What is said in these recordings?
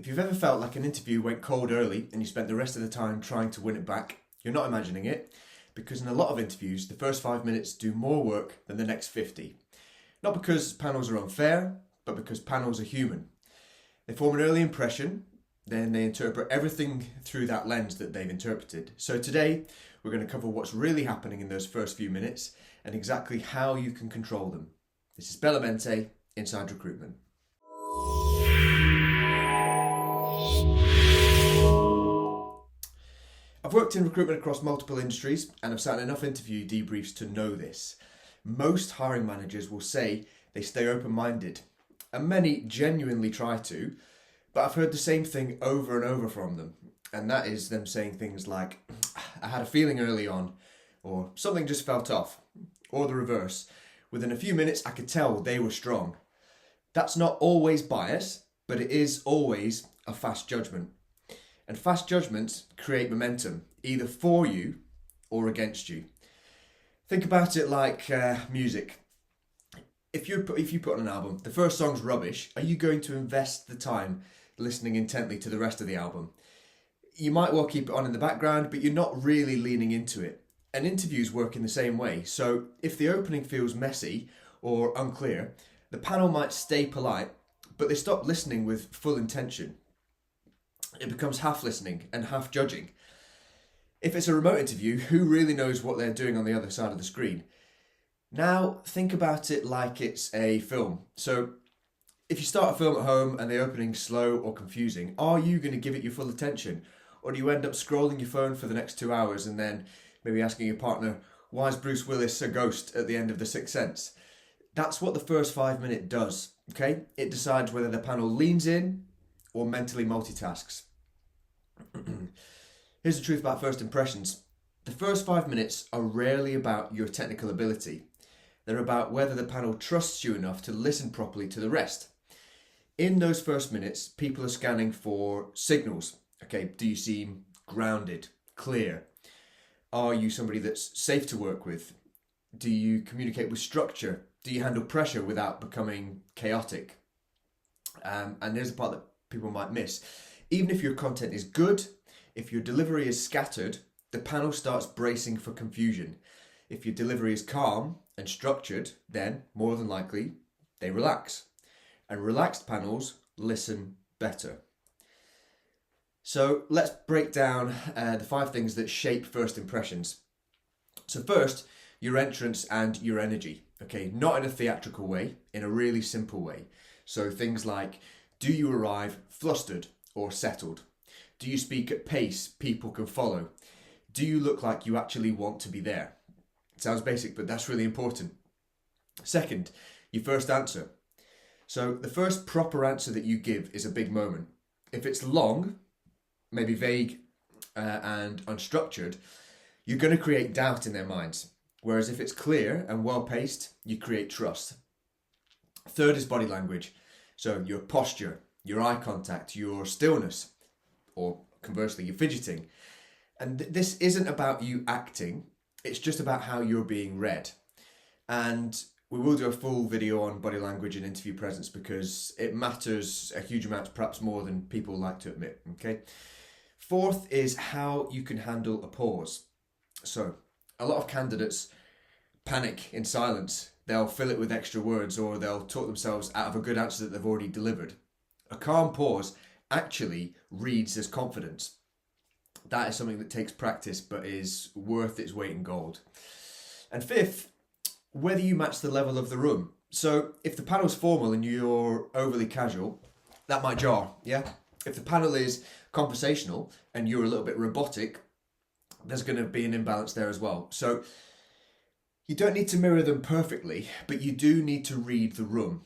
If you've ever felt like an interview went cold early and you spent the rest of the time trying to win it back, you're not imagining it, because in a lot of interviews, the first 5 minutes do more work than the next 50. Not because panels are unfair, but because panels are human. They form an early impression, then they interpret everything through that lens that they've interpreted. So today, we're going to cover what's really happening in those first few minutes and exactly how you can control them. This is Mente inside Recruitment. I've worked in recruitment across multiple industries and I've sat in enough interview debriefs to know this. Most hiring managers will say they stay open-minded, and many genuinely try to, but I've heard the same thing over and over from them, and that is them saying things like, I had a feeling early on, or something just felt off, or the reverse. Within a few minutes I could tell they were strong. That's not always bias, but it is always a fast judgment. And fast judgments create momentum, either for you or against you. Think about it like music. If you put on an album, the first song's rubbish, are you going to invest the time listening intently to the rest of the album? You might well keep it on in the background, but you're not really leaning into it. And interviews work in the same way. So if the opening feels messy or unclear, the panel might stay polite, but they stop listening with full intention. It becomes half listening and half judging. If it's a remote interview, who really knows what they're doing on the other side of the screen? Now, think about it like it's a film. So, if you start a film at home and the opening's slow or confusing, are you going to give it your full attention? Or do you end up scrolling your phone for the next 2 hours and then maybe asking your partner, why is Bruce Willis a ghost at the end of The Sixth Sense? That's what the first 5 minutes does, okay? It decides whether the panel leans in or mentally multitasks. Here's the truth about first impressions. The first 5 minutes are rarely about your technical ability. They're about whether the panel trusts you enough to listen properly to the rest. In those first minutes, people are scanning for signals. Okay, do you seem grounded, clear? Are you somebody that's safe to work with? Do you communicate with structure? Do you handle pressure without becoming chaotic? And there's the part that people might miss. Even if your content is good, if your delivery is scattered, the panel starts bracing for confusion. If your delivery is calm and structured, then more than likely they relax. And relaxed panels listen better. So let's break down the 5 things that shape first impressions. So first, your entrance and your energy. Okay, not in a theatrical way, in a really simple way. So things like, do you arrive flustered or settled? Do you speak at pace people can follow? Do you look like you actually want to be there? It sounds basic, but that's really important. Second, your first answer. So the first proper answer that you give is a big moment. If it's long, maybe vague and unstructured, you're going to create doubt in their minds. Whereas if it's clear and well-paced, you create trust. Third is body language. So your posture, your eye contact, your stillness, or conversely, your fidgeting. And this isn't about you acting, it's just about how you're being read. And we will do a full video on body language and interview presence because it matters a huge amount, perhaps more than people like to admit, okay? Fourth is how you can handle a pause. So, a lot of candidates panic in silence. They'll fill it with extra words or they'll talk themselves out of a good answer that they've already delivered. A calm pause actually reads as confidence. That is something that takes practice but is worth its weight in gold. And fifth, whether you match the level of the room. So if the panel's formal and you're overly casual, that might jar, yeah? If the panel is conversational and you're a little bit robotic, there's going to be an imbalance there as well. So you don't need to mirror them perfectly, but you do need to read the room.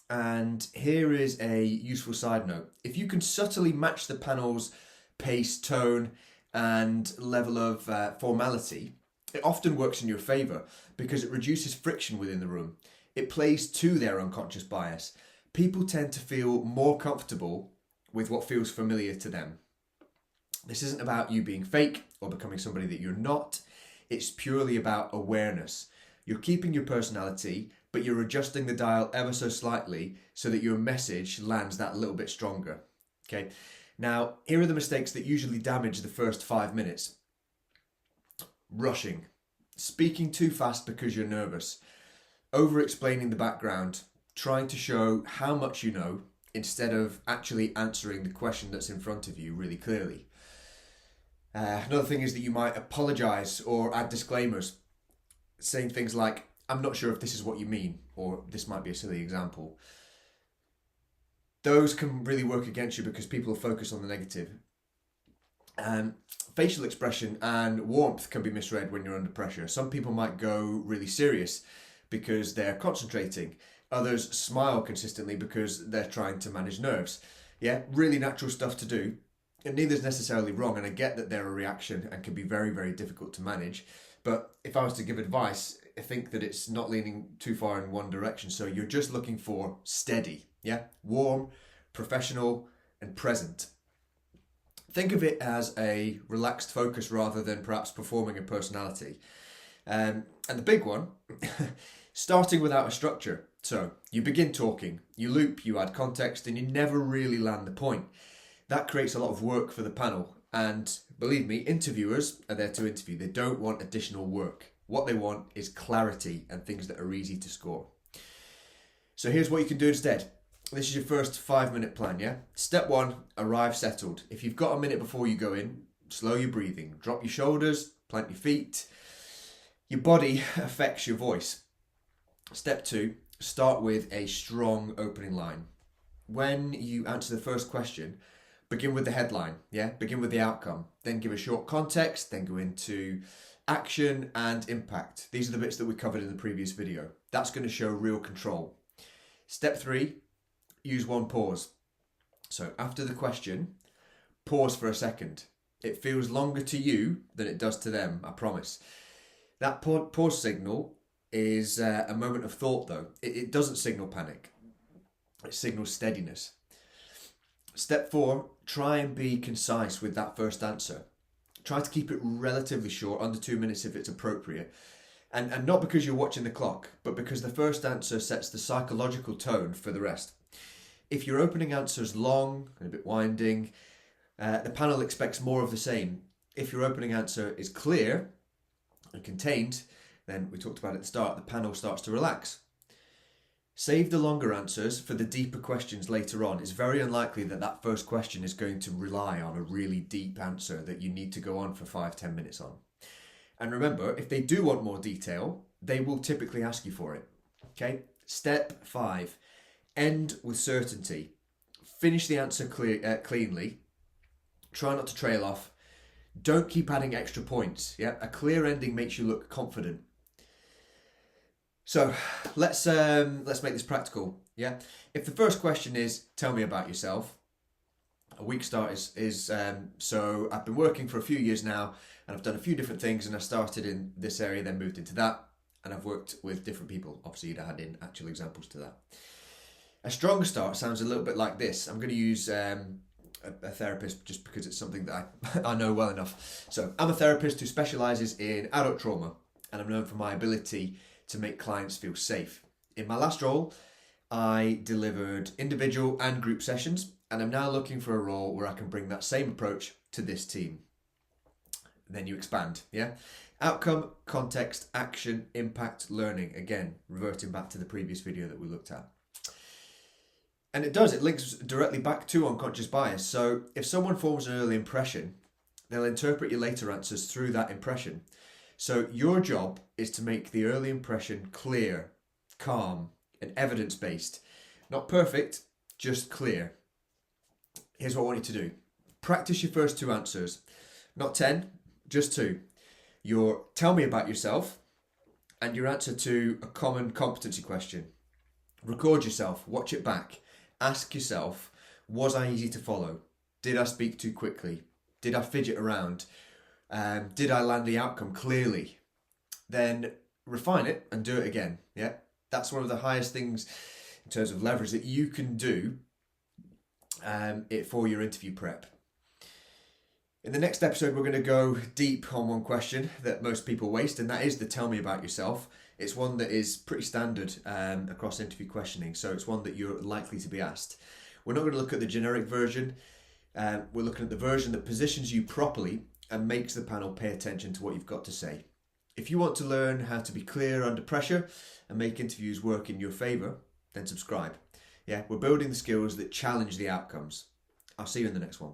And here is a useful side note. If you can subtly match the panel's pace, tone, and level of formality, it often works in your favour because it reduces friction within the room. It plays to their unconscious bias. People tend to feel more comfortable with what feels familiar to them. This isn't about you being fake or becoming somebody that you're not. It's purely about awareness. You're keeping your personality, but you're adjusting the dial ever so slightly so that your message lands that little bit stronger. Okay, now here are the mistakes that usually damage the first 5 minutes. Rushing, speaking too fast because you're nervous, over-explaining the background, trying to show how much you know instead of actually answering the question that's in front of you really clearly. Another thing is that you might apologise or add disclaimers, saying things like, I'm not sure if this is what you mean, or this might be a silly example. Those can really work against you because people will focus on the negative. Facial expression and warmth can be misread when you're under pressure. Some people might go really serious because they're concentrating. Others smile consistently because they're trying to manage nerves. Yeah, really natural stuff to do. And neither is necessarily wrong, and I get that they're a reaction and can be very, very difficult to manage. But if I was to give advice, I think that it's not leaning too far in one direction. So you're just looking for steady, yeah, warm, professional, and present. Think of it as a relaxed focus rather than perhaps performing a personality. And the big one, starting without a structure. So you begin talking, you loop, you add context, and you never really land the point. That creates a lot of work for the panel. And believe me, interviewers are there to interview. They don't want additional work. What they want is clarity and things that are easy to score. So here's what you can do instead. This is your first 5-minute plan, yeah? Step 1, arrive settled. If you've got a minute before you go in, slow your breathing. Drop your shoulders, plant your feet. Your body affects your voice. Step 2, start with a strong opening line. When you answer the first question, begin with the headline, yeah? Begin with the outcome. Then give a short context, then go into action and impact. These are the bits that we covered in the previous video. That's going to show real control. Step 3, use one pause. So after the question, pause for a second. It feels longer to you than it does to them, I promise. That pause signal is a moment of thought though. It doesn't signal panic. It signals steadiness. Step 4, try and be concise with that first answer. Try to keep it relatively short, under 2 minutes if it's appropriate. And not because you're watching the clock, but because the first answer sets the psychological tone for the rest. If your opening answer is long and a bit winding, the panel expects more of the same. If your opening answer is clear and contained, then we talked about at the start, the panel starts to relax. Save the longer answers for the deeper questions later on. It's very unlikely that that first question is going to rely on a really deep answer that you need to go on for 5-10 minutes on. And remember, if they do want more detail, they will typically ask you for it. Okay? Step 5, end with certainty. Finish the answer cleanly. Try not to trail off. Don't keep adding extra points. Yeah, a clear ending makes you look confident. So let's make this practical. Yeah, if the first question is tell me about yourself, a weak start is so I've been working for a few years now and I've done a few different things, and I started in this area, then moved into that, and I've worked with different people. Obviously, you'd add in actual examples to that. A stronger start sounds a little bit like this. I'm going to use a therapist just because it's something that I know well enough. So I'm a therapist who specialises in adult trauma, and I'm known for my ability to make clients feel safe. In my last role, I delivered individual and group sessions, and I'm now looking for a role where I can bring that same approach to this team. Then you expand, yeah? Outcome, context, action, impact, learning. Again, reverting back to the previous video that we looked at. And it links directly back to unconscious bias. So if someone forms an early impression, they'll interpret your later answers through that impression. So your job is to make the early impression clear, calm, and evidence-based. Not perfect, just clear. Here's what I want you to do. Practice your first 2 answers. Not 10, just 2. Your tell me about yourself and your answer to a common competency question. Record yourself, watch it back. Ask yourself, was I easy to follow? Did I speak too quickly? Did I fidget around? Did I land the outcome clearly? Then refine it and do it again. Yeah, that's one of the highest things in terms of leverage that you can do for your interview prep. In the next episode, we're going to go deep on one question that most people waste, and that is the tell me about yourself. It's one that is pretty standard across interview questioning, so it's one that you're likely to be asked. We're not going to look at the generic version. We're looking at the version that positions you properly and makes the panel pay attention to what you've got to say. If you want to learn how to be clear under pressure and make interviews work in your favour, then subscribe. Yeah, we're building the skills that challenge the outcomes. I'll see you in the next one.